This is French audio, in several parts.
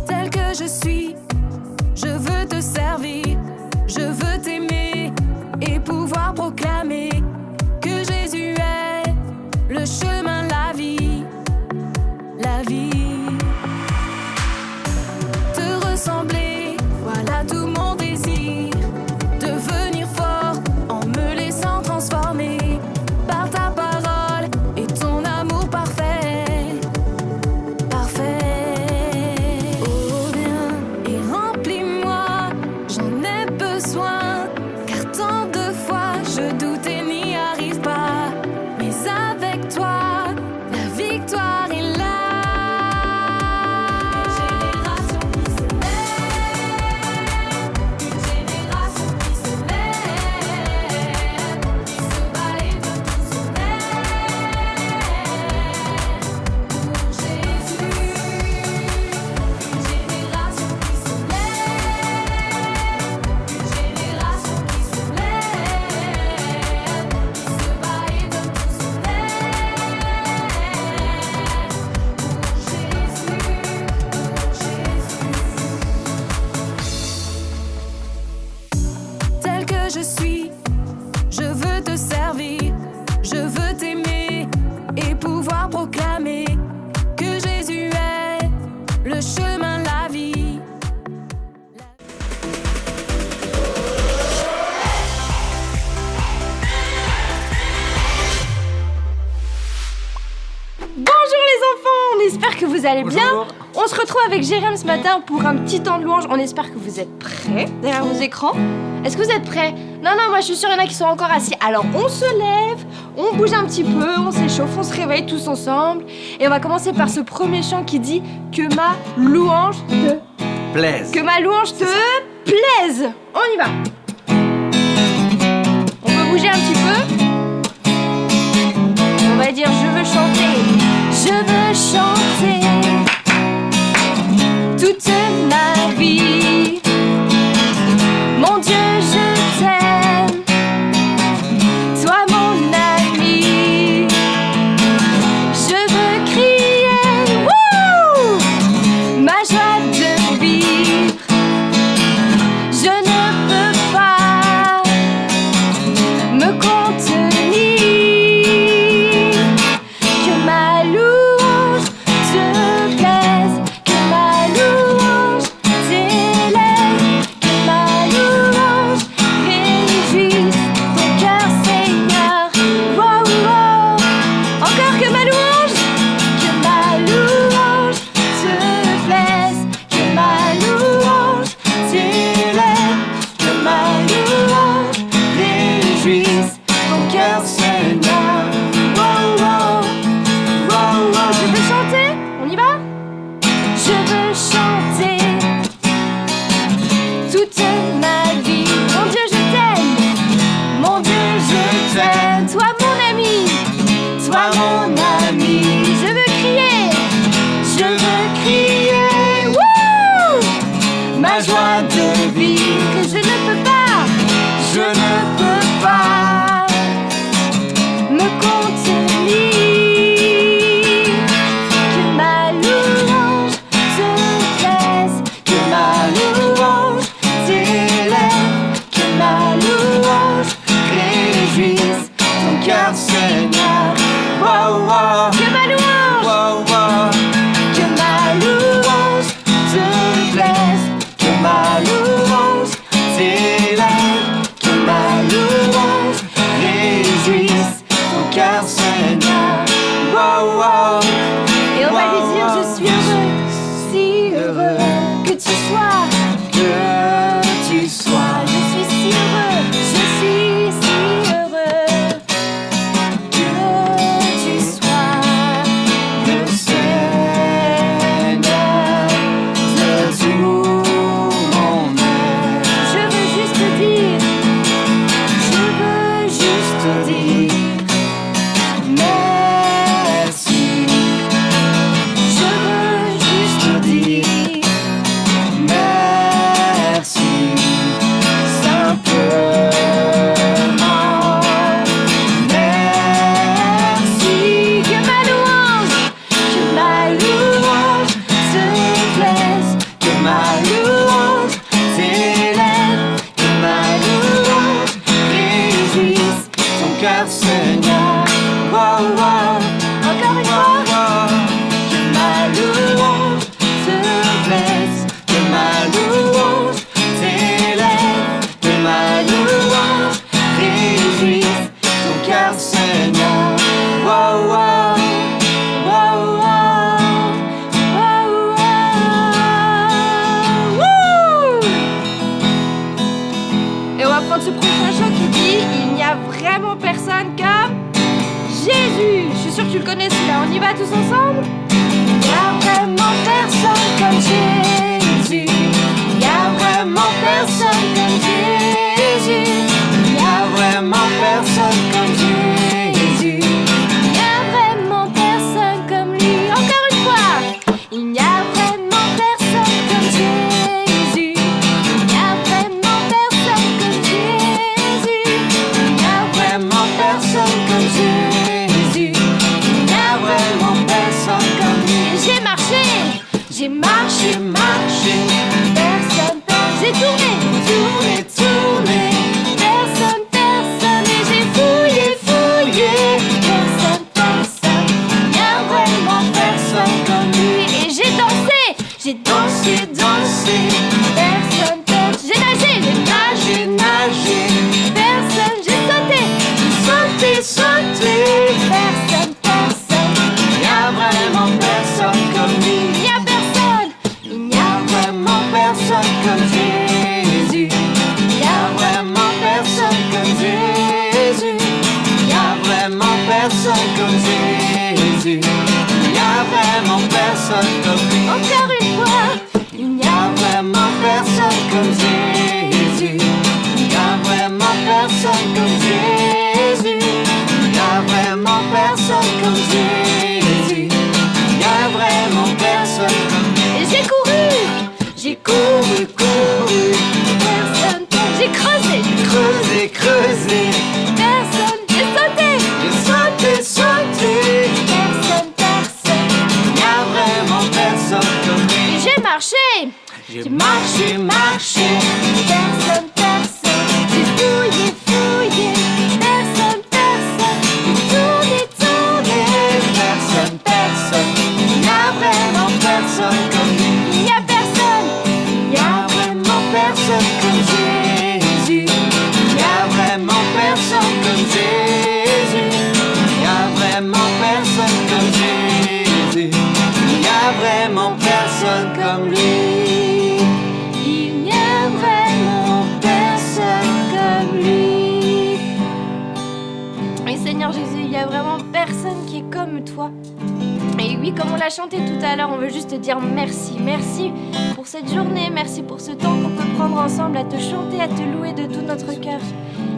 Tel que je suis, je veux te servir, je veux t'aimer et pouvoir proclamer que Jésus est le chemin, la vie, la vie. Te ressembler, voilà tout mon désir, devenir fort en me laissant transformer par ta parole et ton amour parfait, parfait. Oh viens et remplis-moi, j'en ai besoin, car tant de fois je doute et n'y arrive pas, mais avec toi, la victoire est là. Une génération qui se lève, une génération qui se lève, qui se bat et veut tout se lève pour Jésus. Une génération qui se lève, une génération qui se lève, qui se bat et veut tout se lève pour Jésus. Tel que je suis, je veux te servir, je veux t'aimer et pouvoir proclamer que Jésus est le chemin, la vie. Bonjour les enfants, on espère que vous allez bien. On se retrouve avec Jérém ce matin pour un petit temps de louange. On espère que vous êtes prêts derrière vos écrans. Est-ce que vous êtes prêts? Non, moi je suis sûre qu'il y en a qui sont encore assis. Alors on se lève, on bouge un petit peu, on s'échauffe, on se réveille tous ensemble. Et on va commencer par ce premier chant qui dit que ma louange te Plaise. Que ma louange te plaise. On y va. On peut bouger un petit peu. On va dire je veux chanter. Je veux chanter toute ma vie. Mon Dieu, je t'aime. Toi mon ami. Je veux crier wouh, ma joie de vivre. Je ne peux pas me contenir. Que ma louange te plaise, que ma louange t'élève, que ma louange réjouisse ton cœur, Seigneur. Wow, wow. Encore que ma louange te plaise, que ma louange t'élève, que ma louange réjouisse ton cœur, Seigneur. Wow, wow. Wow, wow. Je veux chanter, on y va? Je veux chanter toute ma vie. Mon Dieu, je t'aime. Mon Dieu, je t'aime. Toi, mon ami. Toi, mon ami. Je veux crier. Je veux crier. Wouh! Ma joie de vivre. Que je ne peux pas. Je ne peux pas me contenir. Que ma louange te plaise, que ma louange t'élève, que ma louange réjouisse ton cœur, Seigneur. Wow, wow. Que ma louange, wow, wow. Que ma louange te plaise, que ma louange t'élève, que ma louange réjouisse ton cœur, Seigneur. Wow, wow. Et on va lui dire je suis heureux, si heureux que tu sois, que tu sois. Je suis si heureux, je suis si heureux que tu sois le Seigneur de tout mon être. Je veux juste te dire, merci. Je veux juste te dire prochain chant qui dit il n'y a vraiment personne comme Jésus. Je suis sûre que tu le connais celui-là. On y va tous ensemble? Il n'y a vraiment personne comme Jésus. Il n'y a vraiment personne comme Jésus. Il n'y a vraiment personne comme Jésus. Il n'y a vraiment personne comme lui. Encore une fois. Il n'y a vraiment personne comme Jésus. Il n'y a vraiment personne comme Jésus. Il n'y a vraiment personne comme Jésus. Il n'y a vraiment personne comme lui. J'ai marché, personne, j'ai tourné, personne, et j'ai fouillé, personne, il n'y a vraiment personne comme lui. Et j'ai dansé, personne, j'ai nagé, personne, j'ai sauté, personne, il n'y a vraiment personne comme lui. Il n'y a vraiment personne comme Jésus. Il n'y a vraiment personne comme Jésus. Il n'y a vraiment personne comme Jésus. Il n'y a vraiment personne comme lui. Encore une fois. Il n'y a vraiment personne comme Jésus. Il n'y a vraiment personne comme Jésus. Il n'y a vraiment personne comme Jésus. Il n'y a vraiment personne comme lui. Et j'ai couru, personne, j'ai creusé, personne, j'ai sauté, personne, il n'y a vraiment personne comme lui. Et j'ai marché, personne, j'ai fouillé, personne, j'ai tourné, personne, il n'y a vraiment personne comme lui. Il n'y a vraiment personne comme Jésus. Il n'y a vraiment personne comme Jésus. Il n'y a vraiment personne comme Jésus. Il n'y a vraiment personne comme lui. Il n'y a vraiment personne comme lui. Oui, Seigneur Jésus, il n'y a vraiment personne qui est comme toi. Et oui, comme on l'a chanté tout à l'heure, on veut juste te dire merci. Merci pour cette journée, merci pour ce temps qu'on peut prendre ensemble à te chanter, à te louer de tout notre cœur.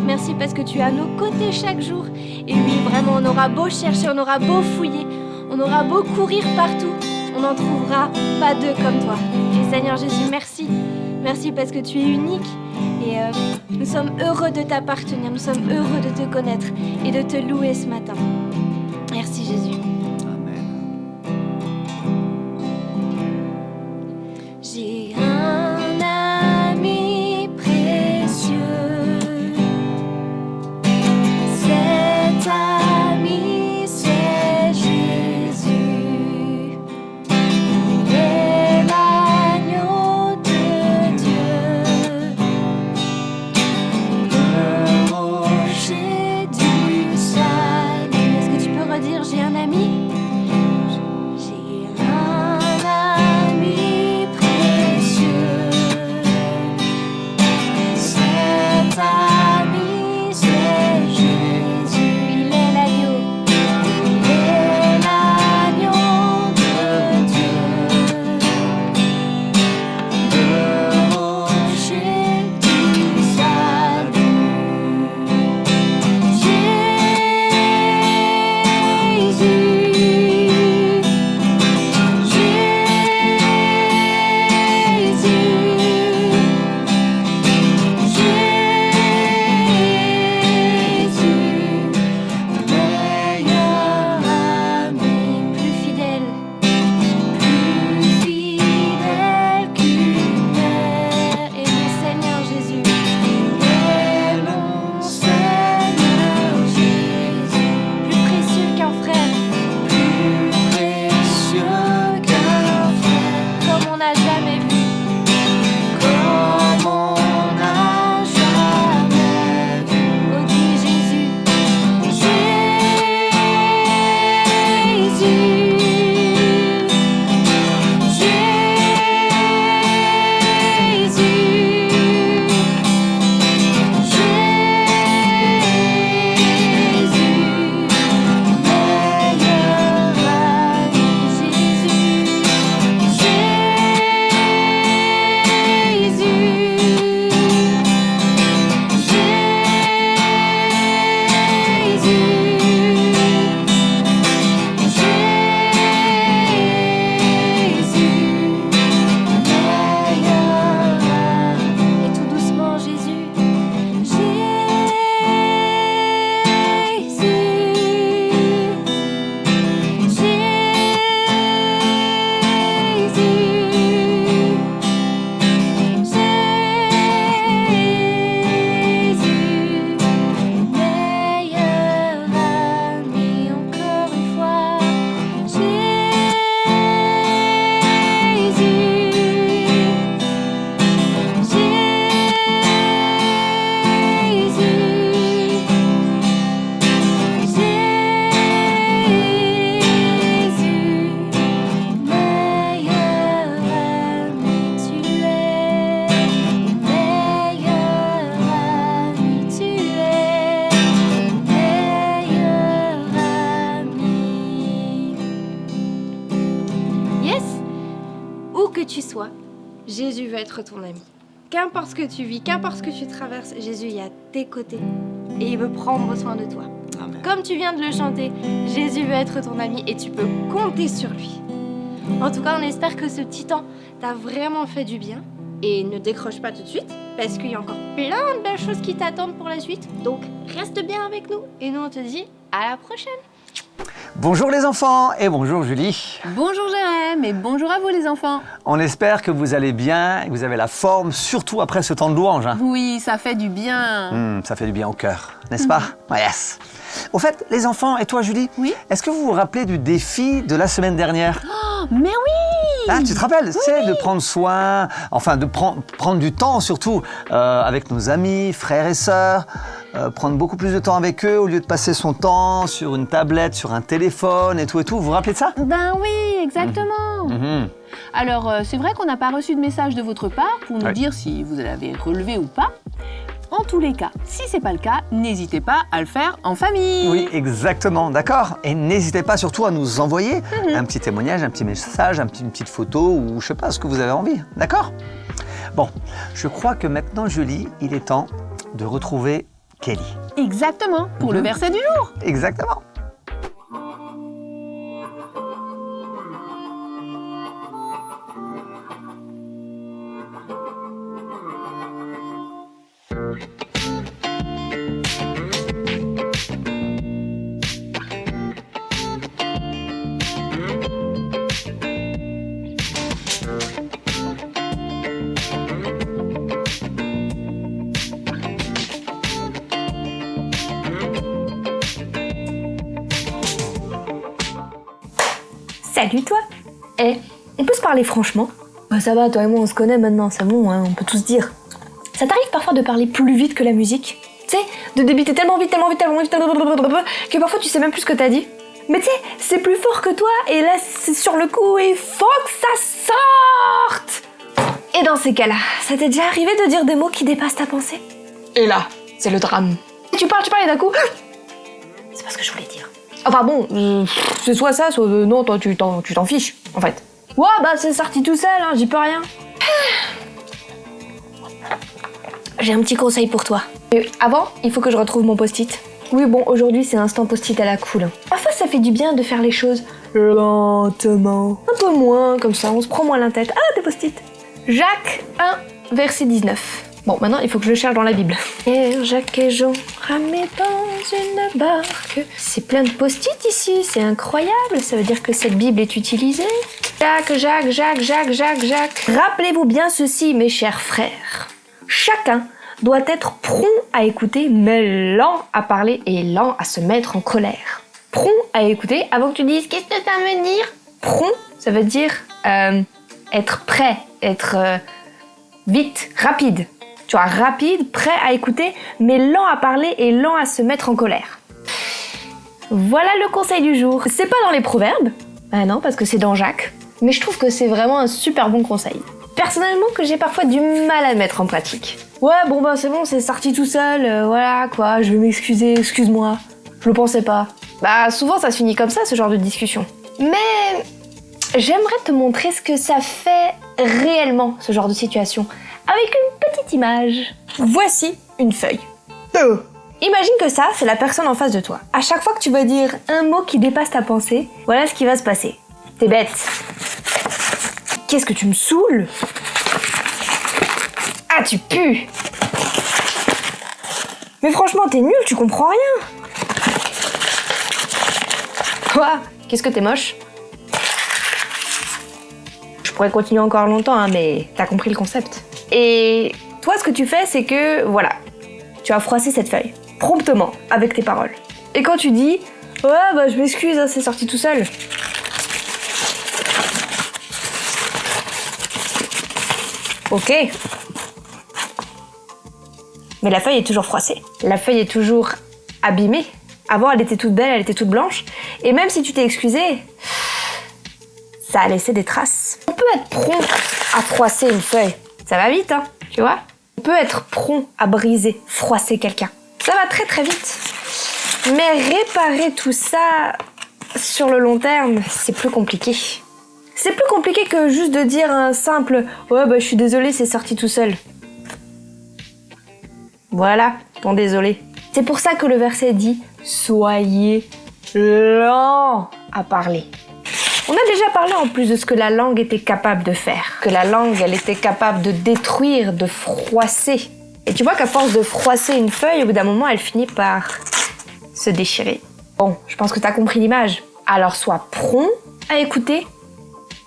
Merci parce que tu es à nos côtés chaque jour. Et oui, vraiment, on aura beau chercher, on aura beau fouiller, on aura beau courir partout, on n'en trouvera pas deux comme toi. Et Seigneur Jésus, merci. Merci parce que tu es unique. Et nous sommes heureux de t'appartenir, nous sommes heureux de te connaître et de te louer ce matin. Merci Jésus. J'ai un ami précieux, cet ami c'est Jésus, il est l'agneau de Dieu, le rocher du salut. Est-ce que tu peux redire j'ai un ami? que tu sois, Jésus veut être ton ami. Qu'importe ce que tu vis, qu'importe ce que tu traverses, Jésus est à tes côtés et il veut prendre soin de toi. Amen. Comme tu viens de le chanter, Jésus veut être ton ami et tu peux compter sur lui. En tout cas, on espère que ce petit temps t'a vraiment fait du bien. Et ne décroche pas tout de suite, parce qu'il y a encore plein de belles choses qui t'attendent pour la suite. Donc, reste bien avec nous. Et nous, on te dit à la prochaine. Bonjour les enfants et bonjour Julie. Bonjour Jérém et bonjour à vous les enfants. On espère que vous allez bien et que vous avez la forme, surtout après ce temps de louange. Hein. Oui, ça fait du bien. Ça fait du bien au cœur, n'est-ce pas? Yes. Au fait, les enfants, et toi Julie, Oui. est-ce que vous vous rappelez du défi de la semaine dernière? Mais oui. Ah, tu te rappelles? C'est de prendre soin, enfin de prendre du temps surtout avec nos amis, frères et sœurs, prendre beaucoup plus de temps avec eux au lieu de passer son temps sur une tablette, sur un téléphone et tout. Vous vous rappelez de ça? Ben oui, exactement. Alors, c'est vrai qu'on n'a pas reçu de message de votre part pour nous dire si vous l'avez relevé ou pas. En tous les cas, si c'est pas le cas, n'hésitez pas à le faire en famille. Oui, exactement, d'accord. Et n'hésitez pas surtout à nous envoyer un petit témoignage, un petit message, une petite photo ou je sais pas ce que vous avez envie, d'accord? Bon, je crois que maintenant, Julie, il est temps de retrouver Kelly. Exactement, pour le verset du jour. Exactement. Salut toi. On peut se parler franchement? Bah ça va, toi et moi on se connaît maintenant, c'est bon, hein, on peut tout se dire. Ça t'arrive parfois de parler plus vite que la musique? Tu sais, de débiter tellement vite que parfois tu sais même plus ce que t'as dit. Mais tu sais, c'est plus fort que toi et là c'est sur le coup et il faut que ça sorte. Et dans ces cas-là, ça t'est déjà arrivé de dire des mots qui dépassent ta pensée? Et là, c'est le drame. Et tu parles et d'un coup... C'est pas ce que je voulais dire. Enfin bon, c'est soit ça, soit non, toi tu t'en fiches, en fait. Ouais, bah c'est sorti tout seul, hein, j'y peux rien. J'ai un petit conseil pour toi. Mais avant, il faut que je retrouve mon post-it. Oui, bon, aujourd'hui c'est instant post-it à la cool. Parfois ça fait du bien de faire les choses lentement. Un peu moins, comme ça, on se prend moins la tête. Ah, des post-it. Jacques 1, verset 19. Bon, maintenant, il faut que je le cherche dans la Bible. Pierre, Jacques et Jean ramés dans une barque. C'est plein de post-it ici, c'est incroyable. Ça veut dire que cette Bible est utilisée. Jacques. Rappelez-vous bien ceci, mes chers frères. Chacun doit être prompt à écouter, mais lent à parler et lent à se mettre en colère. Prompt à écouter avant que tu dises « Qu'est-ce que ça veut dire ?» Prompt, ça veut dire être prêt, être vite, rapide. Tu vois, rapide, prêt à écouter, mais lent à parler et lent à se mettre en colère. Voilà le conseil du jour. C'est pas dans les proverbes, ah non, parce que c'est dans Jacques, mais je trouve que c'est vraiment un super bon conseil. Personnellement, que j'ai parfois du mal à le mettre en pratique. Ouais, bon bah c'est bon, c'est sorti tout seul, voilà quoi, je vais m'excuser, excuse-moi, je le pensais pas. Bah souvent ça se finit comme ça, ce genre de discussion. Mais j'aimerais te montrer ce que ça fait réellement, ce genre de situation, avec une petite image. Voici une feuille. Imagine que ça, c'est la personne en face de toi. À chaque fois que tu vas dire un mot qui dépasse ta pensée, voilà ce qui va se passer. T'es bête. Qu'est-ce que tu me saoules? Ah, tu pues. Mais franchement, t'es nul, tu comprends rien. Quoi? Qu'est-ce que t'es moche? Je pourrais continuer encore longtemps, hein, mais t'as compris le concept. Et toi, ce que tu fais, c'est que, voilà, tu vas froisser cette feuille, promptement, avec tes paroles. Et quand tu dis, ouais, bah je m'excuse, hein, c'est sorti tout seul. Ok. Mais la feuille est toujours froissée. La feuille est toujours abîmée. Avant, elle était toute belle, elle était toute blanche. Et même si tu t'es excusé, ça a laissé des traces. On peut être prompt à froisser une feuille. Ça va vite, hein, tu vois? On peut être prompt à briser, froisser quelqu'un. Ça va très très vite. Mais réparer tout ça sur le long terme, c'est plus compliqué. C'est plus compliqué que juste de dire un simple « Ouais, bah je suis désolée, c'est sorti tout seul ». Voilà, ton désolé. C'est pour ça que le verset dit « Soyez lents à parler ». On a déjà parlé en plus de ce que la langue était capable de faire. Que la langue, elle était capable de détruire, de froisser. Et tu vois qu'à force de froisser une feuille, au bout d'un moment, elle finit par se déchirer. Bon, je pense que t'as compris l'image. Alors sois prompt à écouter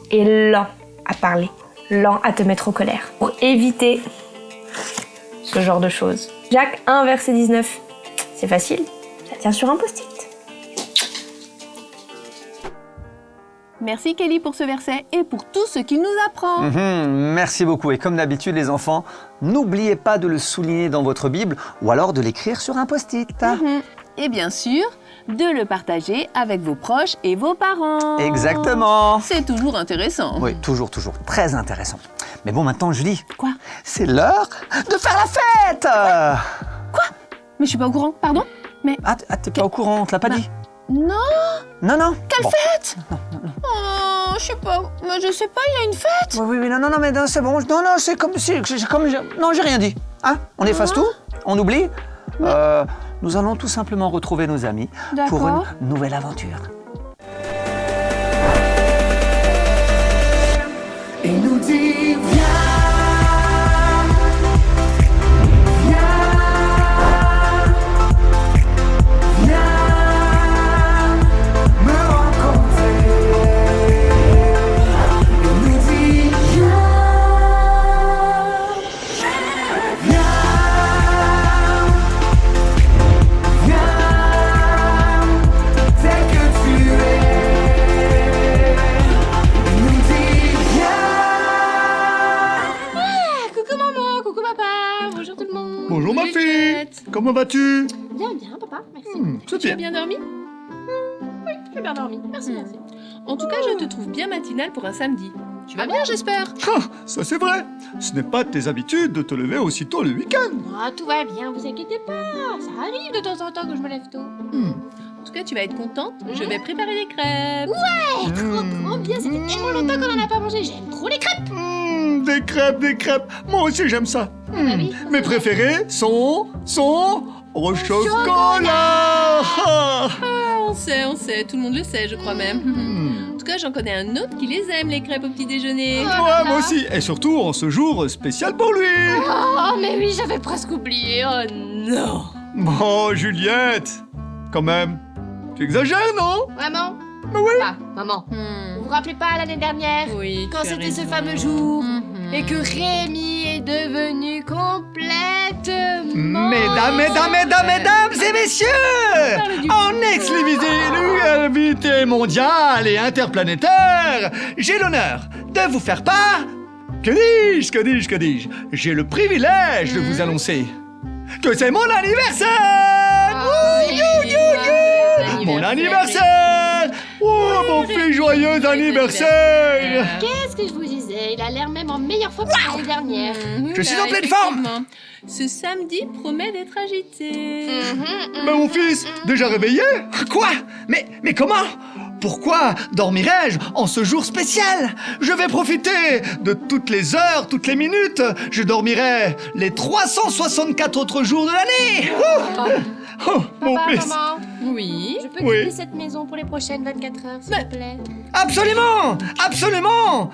et lent à parler. Lent à te mettre en colère. Pour éviter ce genre de choses. Jacques 1, verset 19. C'est facile, ça tient sur un post-it. Merci Kelly pour ce verset et pour tout ce qu'il nous apprend. Merci beaucoup. Et comme d'habitude, les enfants, n'oubliez pas de le souligner dans votre Bible ou alors de l'écrire sur un post-it. Et bien sûr, de le partager avec vos proches et vos parents. Exactement. C'est toujours intéressant. Oui, toujours, toujours. Très intéressant. Mais bon, maintenant, Julie. Quoi? C'est l'heure de faire la fête. Quoi? Mais je suis pas au courant, pardon? Mais... Ah, t'es pas au courant, on te l'a pas dit? Non. Non. Quelle fête? Oh, je sais pas. Mais je sais pas, il y a une fête. Oui, non, mais non, c'est bon. Non, c'est comme... Non, j'ai rien dit. Hein? On efface tout? On oublie? Nous allons tout simplement retrouver nos amis pour une nouvelle aventure. Et nous dit Bonjour ma fille. Comment vas-tu? Bien, papa, merci. C'est Tu as bien. bien dormi? Oui, j'ai bien dormi. Merci. En tout cas, je te trouve bien matinale pour un samedi. Tu vas bien, j'espère? Ah, ça c'est vrai. Ce n'est pas de tes habitudes de te lever aussitôt le week-end. Ah, tout va bien, vous inquiétez pas. Ça arrive de temps en temps que je me lève tôt. En tout cas, tu vas être contente. Je vais préparer des crêpes. Trop bien, ça fait tellement longtemps qu'on en a pas mangé. J'aime trop les crêpes. Des crêpes. Moi aussi j'aime ça. oui. Mes préférés sont au chocolat. Ah. On sait, tout le monde le sait, je crois même. En tout cas, j'en connais un autre qui les aime, les crêpes au petit déjeuner. Ouais, moi aussi. Et surtout en ce jour spécial pour lui. Oh, mais oui, j'avais presque oublié. Oh non. Bon, Juliette, quand même. Tu exagères, non? Maman? Mais oui. Ah, maman. Vous vous rappelez pas l'année dernière? Oui, Quand tu as c'était ce raison. fameux jour Mhm. et que Rémi est devenu complètement... Mesdames et messieurs, en exclusivité mondiale et interplanétaire, j'ai l'honneur de vous faire part... Que dis-je? J'ai le privilège de vous annoncer que c'est mon anniversaire. Mon anniversaire. Oh, mon fils, joyeux anniversaire. Qu'est-ce que je vous disais? Il a l'air même en meilleure forme que l'année dernière. Je suis en pleine forme. Effectivement. Ce samedi promet d'être agité. Mais mon fils, déjà réveillé? Quoi? Mais comment? Pourquoi dormirais-je en ce jour spécial? Je vais profiter de toutes les heures, toutes les minutes. Je dormirai les 364 autres jours de l'année. Oh, mon Papa, fils. maman, Oui. je peux Oui. quitter cette maison pour les prochaines 24 heures, s'il vous plaît? Absolument. Absolument!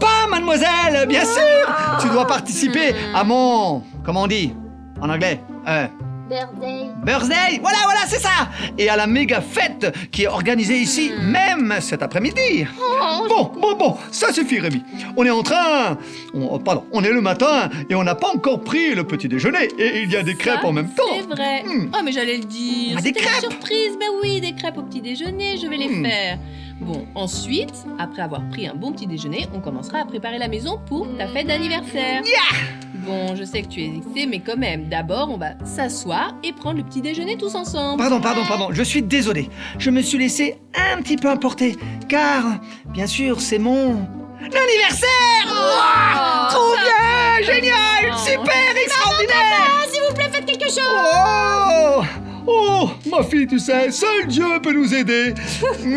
Pas, mademoiselle, bien sûr. Tu dois participer à mon... Comment on dit en anglais? Birthday. Birthday, voilà, c'est ça. Et à la méga fête qui est organisée ici, même cet après-midi. Bon, ça suffit, Rémi. On est le matin et on n'a pas encore pris le petit déjeuner. Et il y a des crêpes en même temps. C'est vrai. Oh, mais j'allais le dire. Ah, des C'était une crêpes. surprise. Mais oui, des crêpes au petit déjeuner, je vais les faire. Bon, ensuite, après avoir pris un bon petit déjeuner, on commencera à préparer la maison pour ta fête d'anniversaire. Bon, je sais que tu es excité, mais quand même, d'abord, on va s'asseoir et prendre le petit déjeuner tous ensemble. Pardon, je suis désolé. Je me suis laissé un petit peu emporter, car, bien sûr, c'est mon... anniversaire. Trop bien, génial, super, extraordinaire. S'il vous plaît, faites quelque chose! Oh, ma fille, tu sais, seul Dieu peut nous aider.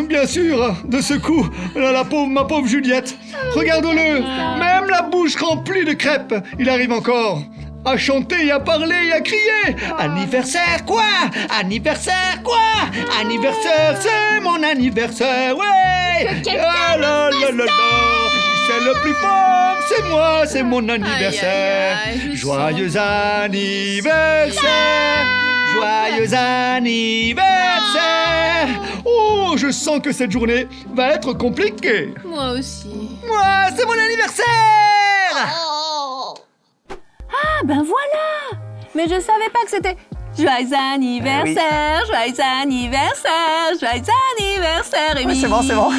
Bien sûr, de ce coup, ma pauvre Juliette. Regarde-le, même la bouche remplie de crêpes, il arrive encore à chanter et à parler et à crier. Anniversaire quoi? Anniversaire quoi? Anniversaire, c'est mon anniversaire, ouais. Ah là là là là. C'est le plus fort, c'est moi, c'est mon anniversaire. Aïe, aïe, aïe, Joyeux anniversaire. Joyeux anniversaire. Oh, je sens que cette journée va être compliquée. Moi aussi. Moi, c'est mon anniversaire. Ah ben voilà. Mais je savais pas que c'était... Joyeux anniversaire, joyeux anniversaire, joyeux anniversaire, Rémi. Oui, c'est bon.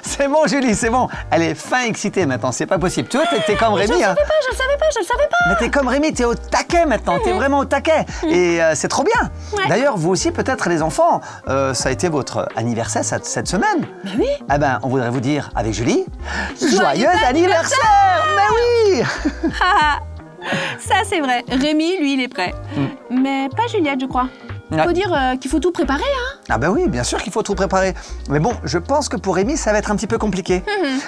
C'est bon, Julie, c'est bon. Elle est fin excitée maintenant, c'est pas possible. Tu vois, t'es comme Rémi. Je le savais pas. Mais t'es comme Rémi, t'es au taquet maintenant, t'es vraiment au taquet. Et c'est trop bien. Ouais. D'ailleurs, vous aussi, peut-être les enfants, ça a été votre anniversaire cette semaine. Ben oui. Eh ben, on voudrait vous dire avec Julie, joyeux anniversaire. Mais oui. Haha. Ça c'est vrai. Rémi, lui, il est prêt. Mais pas Juliette, je crois. Ouais. Faut dire qu'il faut tout préparer, hein. Ah ben oui, bien sûr qu'il faut tout préparer. Mais bon, je pense que pour Rémi, ça va être un petit peu compliqué.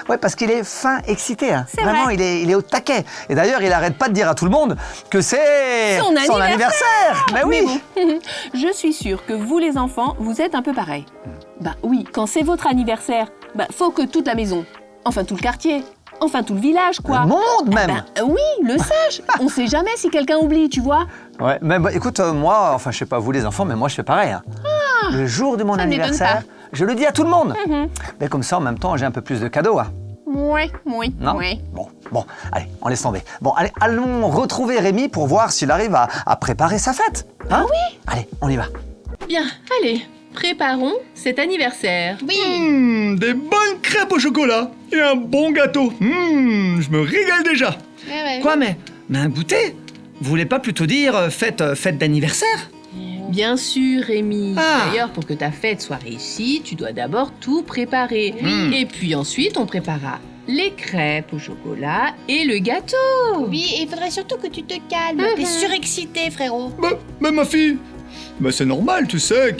Ouais, parce qu'il est fin excité. Hein. C'est Vraiment, vrai. il est au taquet. Et d'ailleurs, il arrête pas de dire à tout le monde que c'est Son anniversaire. Mais oui. Mais bon, je suis sûre que vous, les enfants, vous êtes un peu pareils. Bah oui, quand c'est votre anniversaire, bah faut que toute la maison, enfin tout le quartier, enfin tout le village, quoi. Le monde même. Ben, oui, le sache. On sait jamais si quelqu'un oublie, tu vois. Ouais, mais bah, écoute, moi, enfin, je sais pas vous les enfants, mais moi, je fais pareil. Hein. Le jour de mon ça m'étonne anniversaire, je le dis à tout le monde. Mais comme ça, en même temps, j'ai un peu plus de cadeaux. Hein. Oui. Non Bon, allez, on laisse tomber. Bon, allez, allons retrouver Rémi pour voir s'il arrive à préparer sa fête. Hein? Oui. Allez, on y va. Bien, allez, préparons cet anniversaire. Des bonnes crêpes au chocolat et un bon gâteau. Je me régale déjà. Quoi, mais un goûter? Vous voulez pas plutôt dire fête d'anniversaire? Bien sûr, Rémi. Ah. D'ailleurs, pour que ta fête soit réussie, tu dois d'abord tout préparer. Et puis ensuite, on préparera les crêpes au chocolat et le gâteau. Oui, et il faudrait surtout que tu te calmes. T'es surexcité, frérot. Mais ma fille, c'est normal, tu sais,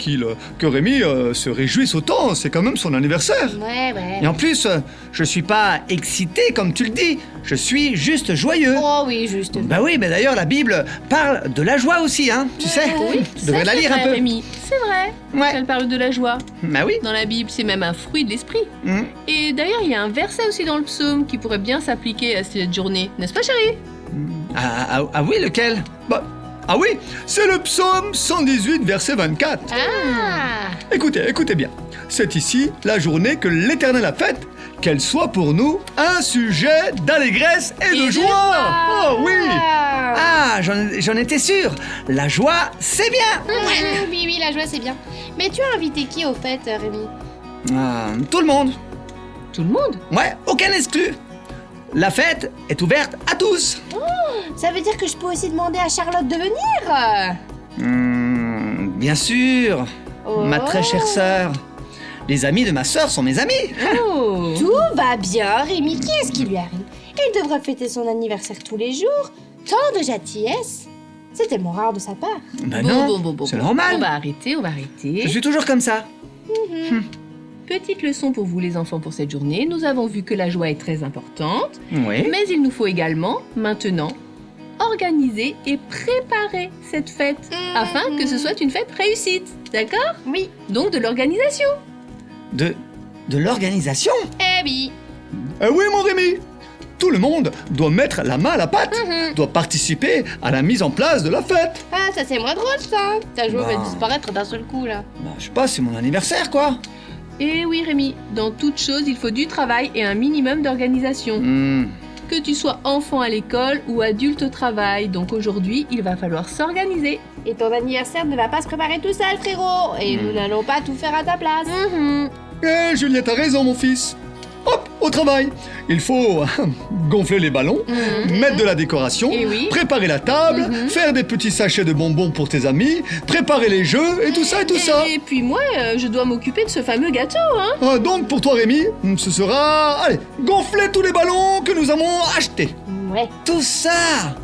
que Rémi se réjouisse autant. C'est quand même son anniversaire. Ouais. Et en plus, je suis pas excité comme tu le dis, je suis juste joyeux. Oh oui, juste. Bah oui, mais d'ailleurs la Bible parle de la joie aussi, hein, tu sais. Oui, Tu devrais ça, la c'est lire un vrai, peu. Rémi. C'est vrai. Ouais. Elle parle de la joie. Bah oui. Dans la Bible, c'est même un fruit de l'esprit. Mm. Et d'ailleurs, il y a un verset aussi dans le psaume qui pourrait bien s'appliquer à cette journée. N'est-ce pas, chérie? Ah oui, lequel? Ah oui, c'est le psaume 118, verset 24. Ah. Écoutez bien. C'est ici la journée que l'Éternel a faite, qu'elle soit pour nous un sujet d'allégresse et de joie. Oh oui. Ah, j'en étais sûr. La joie, c'est bien. Oui, la joie, c'est bien. Mais tu as invité qui au fait, Rémi? Tout le monde. Tout le monde? Ouais, aucun exclu. La fête est ouverte à tous. Ça veut dire que je peux aussi demander à Charlotte de venir? Bien sûr, ma très chère sœur. Les amis de ma sœur sont mes amis. Oh. Tout va bien, Rémi. Qu'est-ce qui lui arrive? Il devrait fêter son anniversaire tous les jours. Tant de gentillesse. C'est tellement rare de sa part. Bah non, Bon. c'est normal. On va arrêter. Je suis toujours comme ça. Petite leçon pour vous les enfants pour cette journée. Nous avons vu que la joie est très importante, Oui. mais il nous faut également, maintenant, organiser et préparer cette fête afin que ce soit une fête réussite. D'accord? Oui. Donc de l'organisation. De l'organisation. Eh oui. Oui, mon Rémi. Tout le monde doit mettre la main à la pâte, doit participer à la mise en place de la fête. Ah, ça c'est moins drôle, ça. Ta joie Bah. va disparaître d'un seul coup, là. Je sais pas, c'est mon anniversaire, quoi. Et oui Rémi, dans toute chose, il faut du travail et un minimum d'organisation. Que tu sois enfant à l'école ou adulte au travail. Donc aujourd'hui, il va falloir s'organiser. Et ton anniversaire ne va pas se préparer tout seul, frérot. Et nous n'allons pas tout faire à ta place. Juliette a raison, mon fils. Hop, au travail. Il faut gonfler les ballons, mettre de la décoration, Eh oui. préparer la table, faire des petits sachets de bonbons pour tes amis, préparer les jeux et tout ça et tout ça. Et puis moi, je dois m'occuper de ce fameux gâteau, hein. Donc pour toi, Rémi, ce sera... Allez, gonfler tous les ballons que nous avons achetés. Ouais. Tout ça.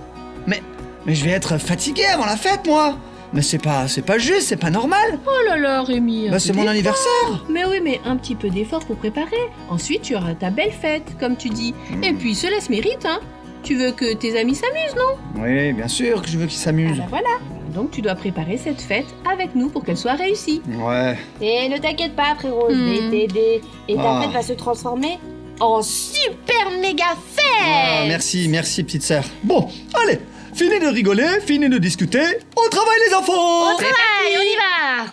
Mais je vais être fatigué avant la fête, moi. Mais c'est pas juste, c'est pas normal. Oh là là, Rémi. un Bah peu c'est mon d'effort. anniversaire. Mais oui, mais un petit peu d'effort pour préparer. Ensuite, tu auras ta belle fête, comme tu dis. Et puis, cela se mérite, hein. Tu veux que tes amis s'amusent, non? Oui, bien sûr que je veux qu'ils Ah s'amusent. bah voilà. Donc, tu dois préparer cette fête avec nous pour qu'elle soit réussie. Ouais. Et ne t'inquiète pas, frérot, je vais t'aider. Et ta Ah. fête va se transformer en super méga fête. Ah, merci petite sœur. Bon, allez, fini de rigoler, fini de discuter. Au travail les enfants. Allez, on y va.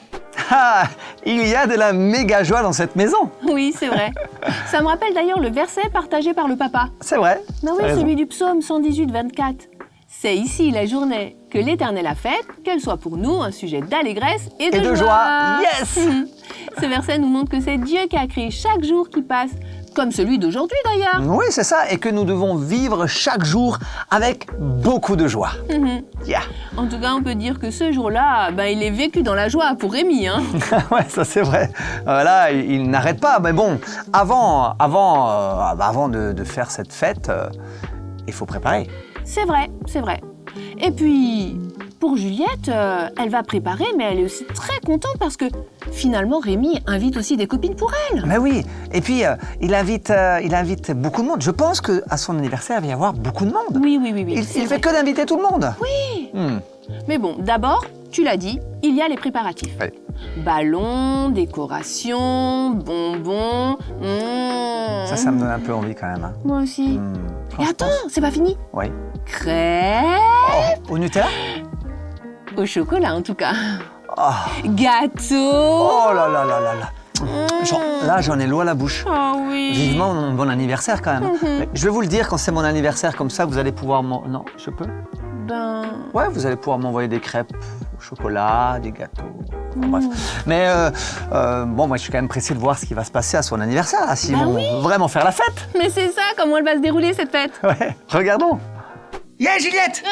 Ah, il y a de la méga joie dans cette maison. Oui, c'est vrai. Ça me rappelle d'ailleurs le verset partagé par le papa. C'est vrai. Ben oui, T'as raison. celui du psaume 118, 24. C'est ici la journée que l'Éternel a faite, qu'elle soit pour nous un sujet d'allégresse et de joie. Yes. Ce verset nous montre que c'est Dieu qui a créé chaque jour qui passe, comme celui d'aujourd'hui d'ailleurs. Oui, c'est ça, et que nous devons vivre chaque jour avec beaucoup de joie. Mhm. Yeah. En tout cas, on peut dire que ce jour-là, ben, il est vécu dans la joie pour Rémi. Hein. Ouais, ça c'est vrai. Là, il n'arrête pas. Mais bon, avant de faire cette fête, il faut préparer. C'est vrai, c'est vrai. Et puis, pour Juliette, elle va préparer, mais elle est aussi très contente parce que finalement, Rémi invite aussi des copines pour elle. Mais oui. Et puis, il invite beaucoup de monde. Je pense qu'à son anniversaire, il va y avoir beaucoup de monde. Oui. Il c'est fait vrai. que d'inviter tout le monde. Oui. Hmm. Mais bon, d'abord, tu l'as dit, il y a les préparatifs. Oui. Ballons, décorations, bonbons. Ça me donne un peu envie quand même. Hein. Moi aussi. Hmm. Et attends, c'est pas fini. Oui. Crêpes Oh, au Nutella. au chocolat en tout cas. Oh. Gâteau. Oh là là là là là. Là, j'en ai l'eau à la bouche. Oh oui. Vivement mon bon anniversaire quand même. Mais je vais vous le dire, quand c'est mon anniversaire comme ça, vous allez pouvoir Non, je peux. Ben. Ouais, vous allez pouvoir m'envoyer des crêpes au chocolat, des gâteaux. Enfin, bref. Mais bon, moi je suis quand même pressé de voir ce qui va se passer à son anniversaire, là, s'ils Bah vont oui. vraiment faire la fête. Mais c'est ça, comment elle va se dérouler cette fête? Ouais, regardons. Yeah, Juliette. Ah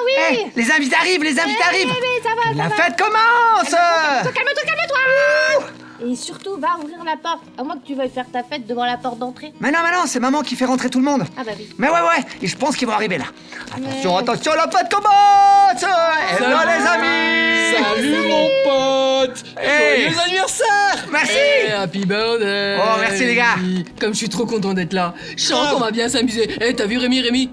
oui. Eh, les invités arrivent, les invités arrivent. Mais ça va, La fête commence. calme-toi. Et surtout, va ouvrir la porte. À moins que tu veuilles faire ta fête devant la porte d'entrée. Mais non, c'est maman qui fait rentrer tout le monde. Ah bah oui. Mais ouais, et je pense qu'ils vont arriver là. Attention, la fête commence. Hello les amis. Salut mon pote. Hey. Joyeux anniversaire. Merci. Hey, happy birthday. Oh, merci, les gars. Comme je suis trop content d'être là. Je sens qu'on va bien s'amuser. Eh, t'as vu Rémi?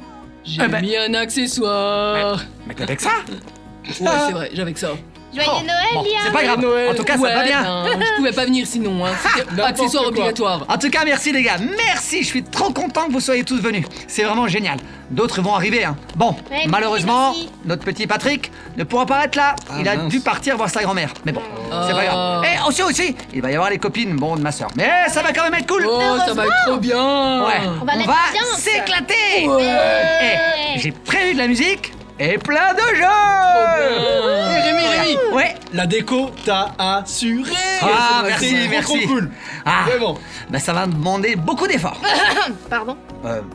J'ai ben. mis un accessoire. Mais t'es avec ça? Ouais, c'est vrai, j'avais que ça. Joyeux Noël, Bon, Liam. c'est pas grave. Noël. En tout cas, ça Ouais, va bien. ben, je pouvais pas venir sinon. Hein. C'était N'importe accessoire quoi. obligatoire. En tout cas, merci les gars. Merci, je suis trop content que vous soyez tous venus. C'est vraiment génial. D'autres vont arriver. Hein. Bon, Ouais, malheureusement, merci. notre petit Patrick ne pourra pas être là. Il a mince. dû partir voir sa grand-mère. Mais bon, c'est pas grave. Et aussi, il va y avoir les copines, bon, de ma soeur. Mais ça va quand même être cool. Oh, ça va être trop bien. Ouais, On va mettre l'ambiance. s'éclater. Ouais. Eh, j'ai prévu de la musique et plein de jeux. bien. Et Rémi. Ouais. La déco t'a assuré. Ah, C'est merci. trop cool. Ah, Vraiment. bah ça va me demander beaucoup d'efforts. Pardon.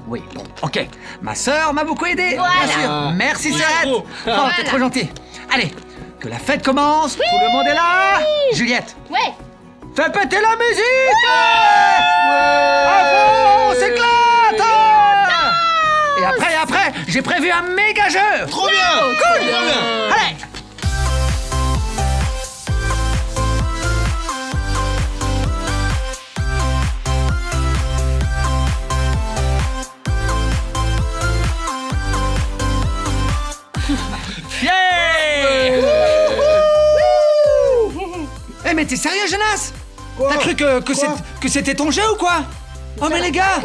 Oui, bon, ok. Ma sœur m'a beaucoup aidé, Voilà. bien sûr. Merci, Oui, Sœurette. bravo. Oh, t'es trop gentil. Allez, que la fête commence. Tout le monde est là. Juliette, Ouais. fais péter la musique. À fond, on s'éclate. Et après, j'ai prévu un méga jeu. Trop bien. Cool. Trop bien. Allez. Yeah. Eh mais t'es sérieux, Jonas? T'as cru que c'était ton jeu ou quoi? Oh mais les gars,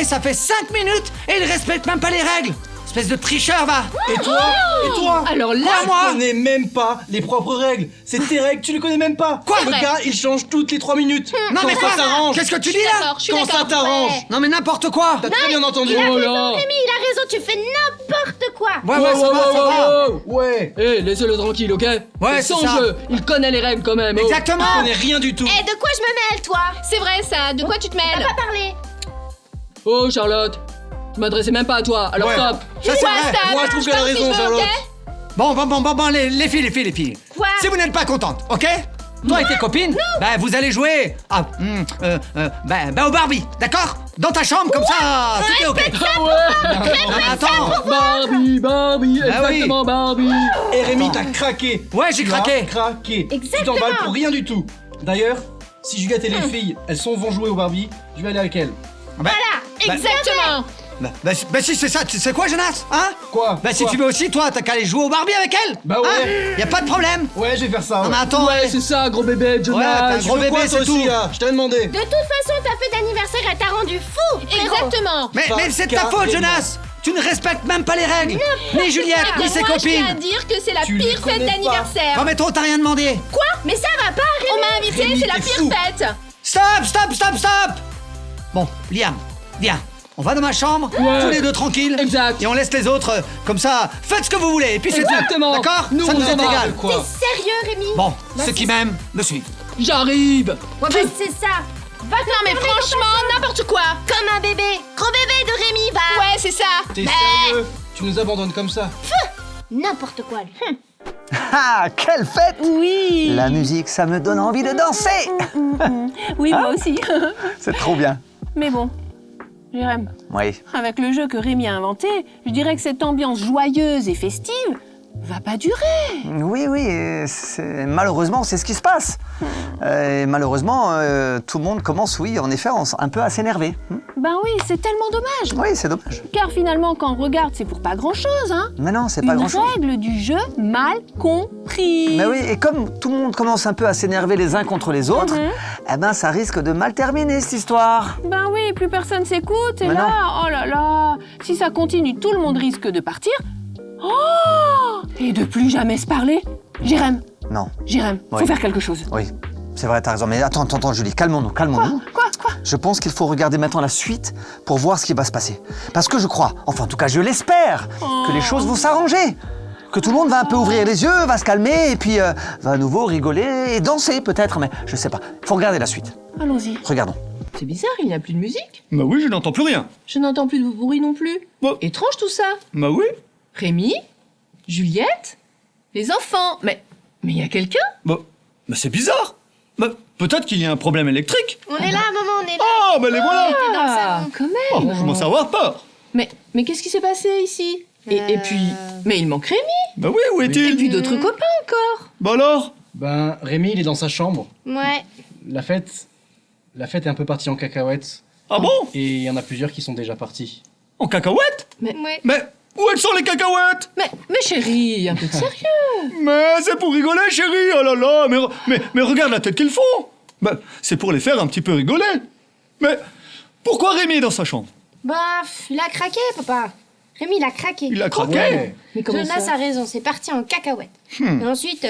ça fait 5 minutes et il respecte même pas les règles. Espèce de tricheur, va. Et toi Alors là, Quoi, moi? Tu connais même pas les propres règles. C'est tes règles, tu les connais même pas. Quoi? Le gars, il change toutes les 3 minutes. Non Quand mais ça quoi? t'arrange. Qu'est-ce que tu dis là? D'accord, je suis Quand d'accord. ça t'arrange. Ouais. Non mais n'importe quoi. T'as très bien entendu. Il a Oh raison, là. Rémi, il a raison, tu fais n'importe quoi. Ouais, ça va. Ouais. Eh, laissez-le tranquille, ok? Ouais, C'est c'est son ça. jeu. Il connaît les règles quand même. Exactement. Il connaît rien du tout. Eh, de quoi je me mêle, toi? c'est vrai ça, de quoi tu te T'as mêles? pas parlé. Oh, Charlotte. Je m'adressais même pas à toi. Alors Ouais. stop. Ça c'est vrai. Moi, je trouve qu'elle a raison, Charlotte. Bon, les filles. Quoi? Si vous n'êtes pas contentes, ok? Toi et tes copines, bah vous allez jouer au Barbie, d'accord? dans ta chambre, comme ça, tout est ok. Ah ouais. Non, mais attends. Barbie, Ah oui. exactement, Barbie. Et Rémi, t'as craqué. Ouais, j'ai craqué. Craqué. Exactement. Tu t'emballes pour rien du tout. D'ailleurs, si Juliette et les filles, vont jouer au Barbie, je vais aller avec elles. Exactement. Bah si c'est ça, tu sais quoi Jonas, hein? Quoi? Bah si Quoi? tu veux aussi, toi, t'as qu'à aller jouer au Barbie avec elle. Bah ouais. Y a pas de problème. Ouais, je vais faire ça. Non mais attends, Ouais, c'est ça, gros bébé, Ouais, Jonas. t'as un gros Tu veux quoi, bébé, toi c'est aussi, tout. là Je t'avais demandé. De toute façon, ta fête d'anniversaire, elle t'a rendu fou. Exactement. mais c'est de ta faute Jonas. Tu ne respectes même pas les règles. Ni Juliette, ni ses Moi, je tiens à copines. dire que c'est la Tu les pire fête connais pas. d'anniversaire. Oh mais toi, t'as rien demandé. Quoi? Mais ça va pas, Rémi. On m'a invité, Rémi, c'est la t'es pire fou. fête. Stop. Bon, Liam, viens. On va dans ma chambre, Ouais. tous les deux tranquilles. Exact. Et on laisse les autres, comme ça, faites ce que vous voulez. Et puis c'est tout. Exactement. D'accord? Nous, Ça nous on est va. égal. Quoi? T'es sérieux, Rémi? Bon, Bah, ceux qui c'est- m'aiment, me suivent. J'arrive. Ouais, bah, c'est ça. Va Non mais franchement, n'importe quoi. comme un bébé. Gros bébé de Rémi, va. Ouais, c'est ça. T'es sérieux? Tu nous abandonnes comme ça? N'importe quoi, lui. Ah, quelle fête! Oui. La musique, ça me donne envie de danser! Oui, moi aussi. C'est trop bien. Mais bon, Jérém, Oui. avec le jeu que Rémi a inventé, je dirais que cette ambiance joyeuse et festive va pas durer. Oui, malheureusement, c'est ce qui se passe. Et malheureusement, tout le monde commence, oui, en effet, un peu à s'énerver. Ben oui, c'est tellement dommage. Oui, c'est dommage. Car finalement, quand on regarde, c'est pour pas grand-chose, hein. Mais non, c'est pas Une grand-chose. règle du jeu mal comprise. Mais oui, et comme tout le monde commence un peu à s'énerver les uns contre les autres, eh ben, ça risque de mal terminer, cette histoire. Ben oui, plus personne s'écoute, et Mais là, oh là là, si ça continue, tout le monde risque de partir. Oh, et de plus jamais se parler. Jérém, Non, faut Oui. faire quelque chose. oui, c'est vrai, t'as raison. Mais attends, Julie, calmons-nous. Quoi? Je pense qu'il faut regarder maintenant la suite pour voir ce qui va se passer. Parce que je crois, enfin en tout cas je l'espère, que les choses vont s'arranger. Que tout le monde va un peu ouvrir les yeux, va se calmer et puis va à nouveau rigoler et danser peut-être, mais je sais pas. Il faut regarder la suite. Allons-y. Regardons. C'est bizarre, il n'y a plus de musique. Bah oui, je n'entends plus rien. Je n'entends plus de bruit non plus. Bon. Étrange tout ça. Bah oui. Rémi, Juliette, les enfants. Mais il y a quelqu'un? Bah c'est bizarre. Bah peut-être qu'il y a un problème électrique. On est là, maman, on est là. Ah, bah les voilà. T'es dans le Ah, salon. quand Oh, même. je commence à avoir peur. Mais qu'est-ce qui s'est passé ici et puis, mais il manque Rémi. Bah oui, où Et est-il? puis d'autres copains encore. Bah alors? Ben, Rémi, il est dans sa chambre. Ouais. La fête est un peu partie en cacahuète. Ah bon? Et il y en a plusieurs qui sont déjà partis. En cacahuète? Ouais. Mais où elles sont les cacahuètes? Mais chérie, un peu de sérieux. Mais c'est pour rigoler, chérie. Oh là là, mais regarde la tête qu'ils font. Bah c'est pour les faire un petit peu rigoler. Mais pourquoi Rémi est dans sa chambre? Bah, il a craqué, papa. Rémi, il a craqué. Il a craqué. Ouais. Mais comment Jonas ça? a raison, c'est parti en cacahuète. Et ensuite,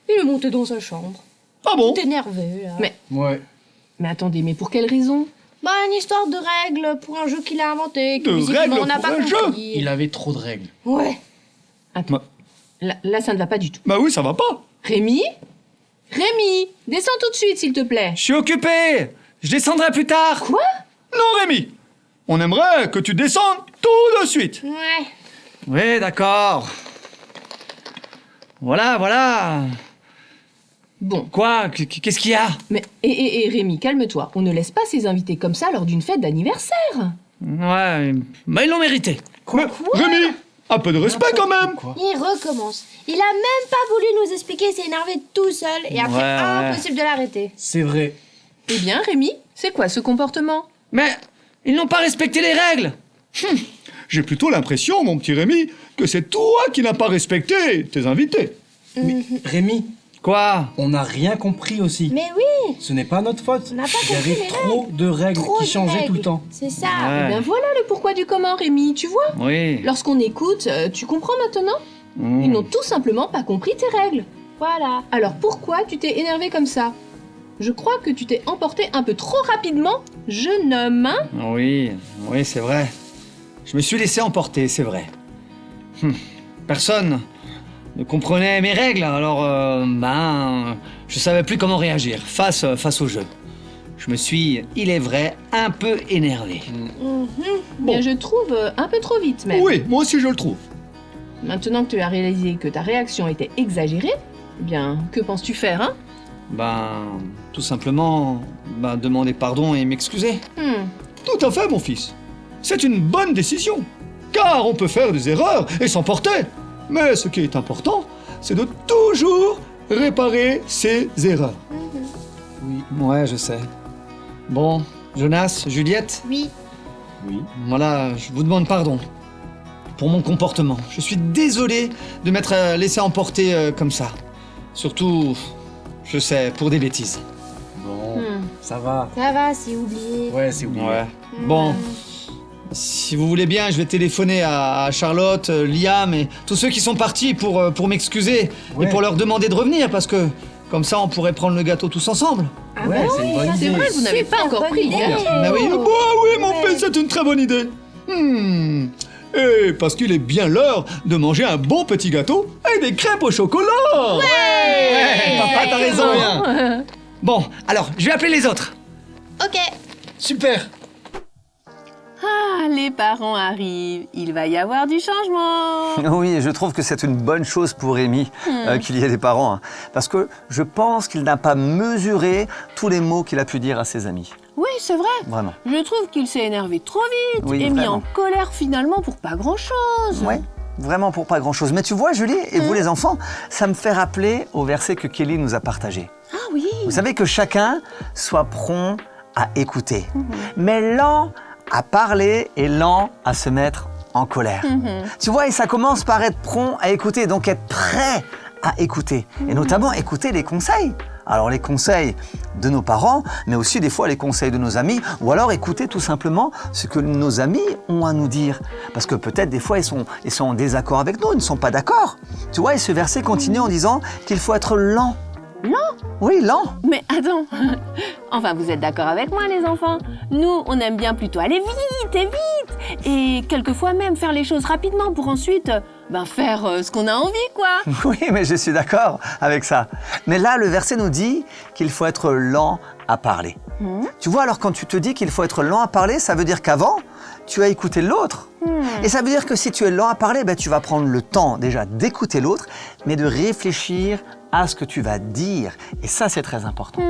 il est monté dans sa chambre. Ah bon? Tout énervé, là. Ouais. Mais attendez, mais pour quelle raison? Bah, une histoire de règles pour un jeu qu'il a inventé, que De visiblement règles on n'a pour pas un jeu compris. Il avait trop de règles. Ouais. Attends. Là, ça ne va pas du tout. Bah oui, ça va pas. Rémi, descends tout de suite, s'il te plaît. Je suis occupé. Je descendrai plus tard. Quoi? Non, Rémi. On aimerait que tu descendes tout de suite. Ouais. Oui, d'accord. Voilà. Bon, Quoi? Qu'est-ce qu'il y a? mais et Rémi, calme-toi. On ne laisse pas ses invités comme ça lors d'une fête d'anniversaire. Ouais, mais ils l'ont mérité. Mais Rémi, un peu de respect quand même. Quoi? Il recommence. Il a même pas voulu nous expliquer, s'est énervé tout seul, et après, Ouais. impossible de l'arrêter. C'est vrai. Eh bien, Rémi, c'est quoi ce comportement? Mais ils n'ont pas respecté les règles. J'ai plutôt l'impression, mon petit Rémi, que c'est toi qui n'as pas respecté tes invités. Mais Rémi, Quoi? on n'a rien compris aussi. Mais oui, Ce n'est pas notre faute. on n'a pas Il y compris avait les trop de règles trop qui de changeaient règles. tout le temps. C'est ça. Eh bien, voilà le pourquoi du comment, Rémi, tu vois? Oui. Lorsqu'on écoute, tu comprends maintenant? Mmh. Ils n'ont tout simplement pas compris tes règles. Voilà. Alors pourquoi tu t'es énervé comme ça? Je crois que tu t'es emporté un peu trop rapidement, jeune homme, hein? Oui, c'est vrai. Je me suis laissé emporter, c'est vrai. Personne ne comprenait mes règles, alors je savais plus comment réagir face au jeu. Je me suis, il est vrai, un peu énervé. Bien, je trouve un peu trop vite même. Oui, moi aussi je le trouve. Maintenant que tu as réalisé que ta réaction était exagérée, eh bien, que penses-tu faire, hein? Tout simplement, demander pardon et m'excuser. Tout à fait, mon fils. C'est une bonne décision. Car on peut faire des erreurs et s'emporter. Mais ce qui est important, c'est de toujours réparer ses erreurs. Oui, ouais, je sais. Bon, Jonas, Juliette, Oui. Voilà, je vous demande pardon pour mon comportement. Je suis désolé de m'être laissé emporter comme ça. Surtout, je sais, pour des bêtises. Bon, ça va. Ça va, c'est oublié. Ouais, c'est oublié. Ouais. Bon, si vous voulez bien, je vais téléphoner à Charlotte, Liam et tous ceux qui sont partis pour m'excuser Ouais. et pour leur demander de revenir parce que comme ça on pourrait prendre le gâteau tous ensemble. Ouais, c'est une bonne C'est idée. vrai, vous n'avez pas encore pris. idée. Ah oui, bah oui, mon fils, c'est une très bonne idée. Et parce qu'il est bien l'heure de manger un bon petit gâteau et des crêpes au chocolat. Ouais, papa, t'as raison. Bien. Bon, alors, je vais appeler les autres. Ok. Super. Ah, les parents arrivent. Il va y avoir du changement. Oui, je trouve que c'est une bonne chose pour Rémi qu'il y ait des parents. Hein, parce que je pense qu'il n'a pas mesuré tous les mots qu'il a pu dire à ses amis. Oui, c'est vrai. Vraiment. Je trouve qu'il s'est énervé trop vite Oui, et mis vraiment. en colère finalement pour pas grand-chose. Oui, vraiment pour pas grand-chose. Mais tu vois, Julie, et vous les enfants, ça me fait rappeler au verset que Kelly nous a partagé. Ah oui. Vous savez que chacun soit prompt à écouter, mais lent à parler et lent à se mettre en colère. Tu vois, et ça commence par être prompt à écouter, donc être prêt à écouter, et notamment écouter les conseils. Alors les conseils de nos parents, mais aussi des fois les conseils de nos amis, ou alors écouter tout simplement ce que nos amis ont à nous dire. Parce que peut-être des fois ils sont en désaccord avec nous, ils ne sont pas d'accord. Tu vois, et ce verset continue en disant qu'il faut être lent. Lent ? Oui, lent. Mais attends, enfin vous êtes d'accord avec moi les enfants? Nous, on aime bien plutôt aller vite et vite, et quelquefois même faire les choses rapidement pour ensuite faire ce qu'on a envie, quoi. Oui, mais je suis d'accord avec ça. Mais là, le verset nous dit qu'il faut être lent à parler. Tu vois, alors quand tu te dis qu'il faut être lent à parler, ça veut dire qu'avant, tu as écouté l'autre. Et ça veut dire que si tu es lent à parler, tu vas prendre le temps déjà d'écouter l'autre, mais de réfléchir à ce que tu vas dire. Et ça, c'est très important.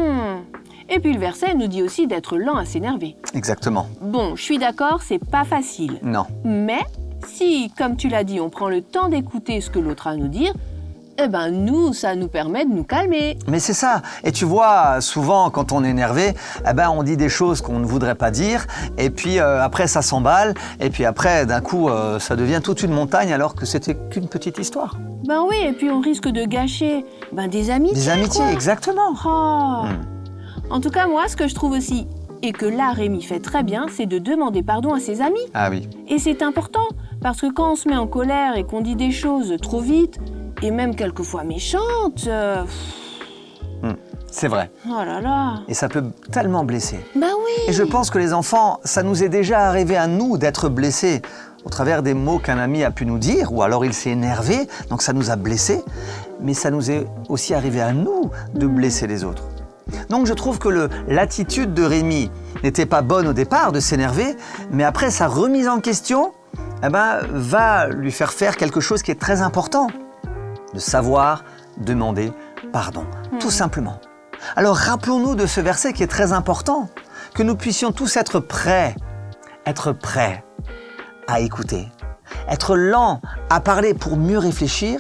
Et puis le verset nous dit aussi d'être lent à s'énerver. Exactement. Bon, je suis d'accord, c'est pas facile. Non. Mais si, comme tu l'as dit, on prend le temps d'écouter ce que l'autre a à nous dire, nous, ça nous permet de nous calmer. Mais c'est ça. Et tu vois, souvent, quand on est énervé, on dit des choses qu'on ne voudrait pas dire. Et puis après, ça s'emballe. Et puis après, d'un coup, ça devient toute une montagne alors que c'était qu'une petite histoire. Ben oui, et puis on risque de gâcher des amitiés. Des amitiés, quoi. exactement. Oh. En tout cas, moi, ce que je trouve aussi, et que là, Rémi fait très bien, c'est de demander pardon à ses amis. Ah oui. Et c'est important, parce que quand on se met en colère et qu'on dit des choses trop vite, et même quelquefois méchantes, C'est vrai. oh là là. Et ça peut tellement blesser. Ben oui. Et je pense que les enfants, ça nous est déjà arrivé à nous d'être blessés au travers des mots qu'un ami a pu nous dire, ou alors il s'est énervé, donc ça nous a blessés. Mais ça nous est aussi arrivé à nous de blesser les autres. Donc je trouve que l'attitude de Rémi n'était pas bonne au départ de s'énerver, mais après sa remise en question, va lui faire faire quelque chose qui est très important, de savoir demander pardon, tout simplement. Alors rappelons-nous de ce verset qui est très important, que nous puissions tous être prêts à écouter, être lents à parler pour mieux réfléchir,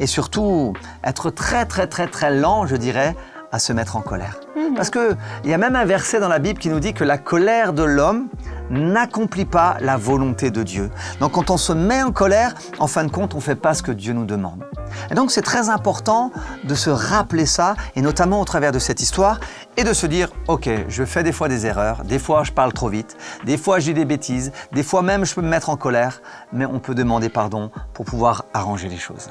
et surtout être très très très très lent, je dirais, à se mettre en colère. Parce qu'il y a même un verset dans la Bible qui nous dit que la colère de l'homme n'accomplit pas la volonté de Dieu. Donc quand on se met en colère, en fin de compte, on ne fait pas ce que Dieu nous demande. Et donc c'est très important de se rappeler ça, et notamment au travers de cette histoire, et de se dire, ok, je fais des fois des erreurs, des fois je parle trop vite, des fois je dis des bêtises, des fois même je peux me mettre en colère, mais on peut demander pardon pour pouvoir arranger les choses.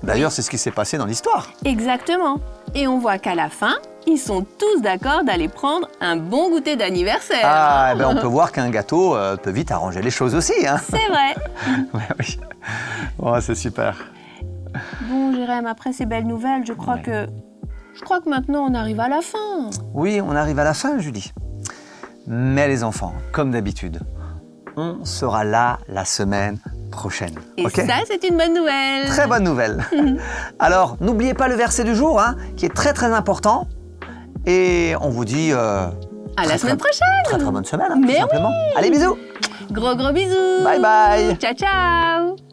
D'ailleurs, c'est ce qui s'est passé dans l'histoire. Exactement. Et on voit qu'à la fin, ils sont tous d'accord d'aller prendre un bon goûter d'anniversaire. Ah, on peut voir qu'un gâteau peut vite arranger les choses aussi. Hein. C'est vrai. Ouais, oui. Oh, c'est super. Bon, Jérém, après ces belles nouvelles, je crois que maintenant on arrive à la fin. Oui, on arrive à la fin, Julie. Mais les enfants, comme d'habitude, on sera là la semaine prochaine. Et okay? ça, c'est une bonne nouvelle. Très bonne nouvelle. Alors, n'oubliez pas le verset du jour, qui est très très important. Et on vous dit... À À la semaine prochaine. Très très bonne semaine, hein, Mais tout simplement. Allez, bisous. Gros bisous. Bye bye. Ciao ciao.